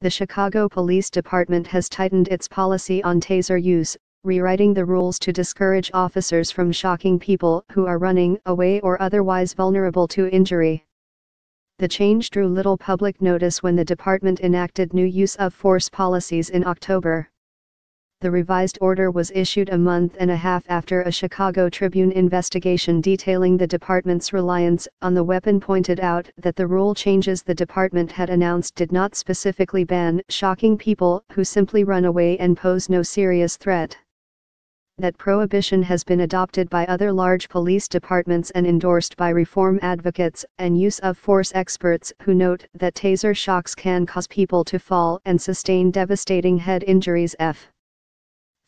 The Chicago Police Department has tightened its policy on taser use, rewriting the rules to discourage officers from shocking people who are running away or otherwise vulnerable to injury. The change drew little public notice when the department enacted new use of force policies in October. The revised order was issued a month and a half after a Chicago Tribune investigation detailing the department's reliance on the weapon pointed out that the rule changes the department had announced did not specifically ban shocking people who simply run away and pose no serious threat. That prohibition has been adopted by other large police departments and endorsed by reform advocates and use of force experts who note that taser shocks can cause people to fall and sustain devastating head injuries.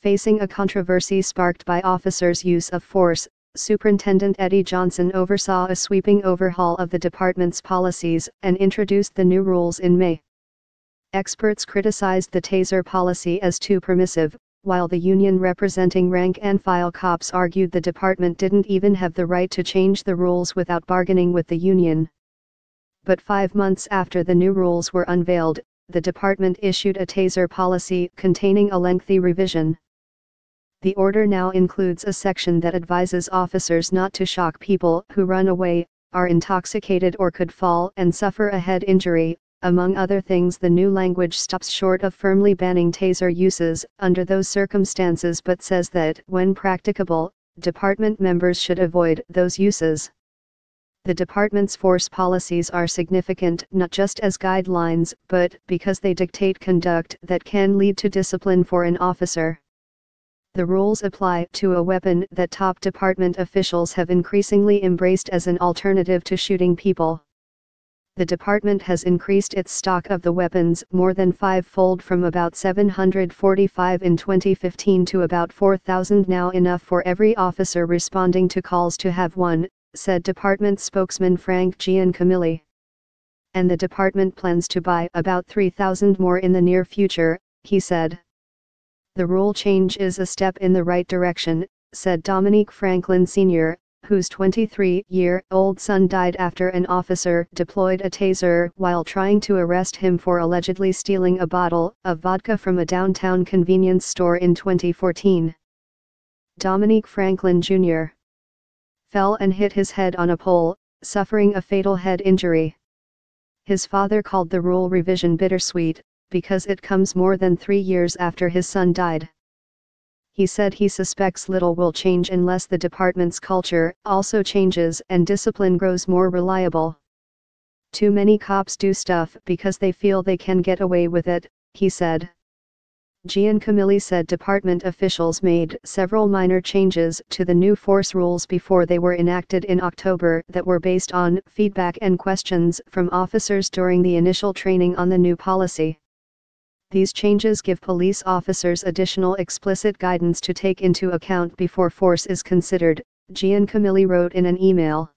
Facing a controversy sparked by officers' use of force, Superintendent Eddie Johnson oversaw a sweeping overhaul of the department's policies and introduced the new rules in May. Experts criticized the taser policy as too permissive, while the union representing rank-and-file cops argued the department didn't even have the right to change the rules without bargaining with the union. But 5 months after the new rules were unveiled, the department issued a taser policy containing a lengthy revision. The order now includes a section that advises officers not to shock people who run away, are intoxicated or could fall and suffer a head injury. Among other things, the new language stops short of firmly banning taser uses under those circumstances but says that, when practicable, department members should avoid those uses. The department's force policies are significant not just as guidelines but because they dictate conduct that can lead to discipline for an officer. The rules apply to a weapon that top department officials have increasingly embraced as an alternative to shooting people. The department has increased its stock of the weapons more than 5-fold from about 745 in 2015 to about 4,000 now, enough for every officer responding to calls to have one, said department spokesman Frank Giancamilli. And the department plans to buy about 3,000 more in the near future, he said. The rule change is a step in the right direction, said Dominique Franklin Sr., whose 23-year-old son died after an officer deployed a taser while trying to arrest him for allegedly stealing a bottle of vodka from a downtown convenience store in 2014. Dominique Franklin Jr. fell and hit his head on a pole, suffering a fatal head injury. His father called the rule revision bittersweet, because it comes more than 3 years after his son died. He said he suspects little will change unless the department's culture also changes and discipline grows more reliable. Too many cops do stuff because they feel they can get away with it, he said. Giancamilli said department officials made several minor changes to the new force rules before they were enacted in October that were based on feedback and questions from officers during the initial training on the new policy. These changes give police officers additional explicit guidance to take into account before force is considered, Giancamilli wrote in an email.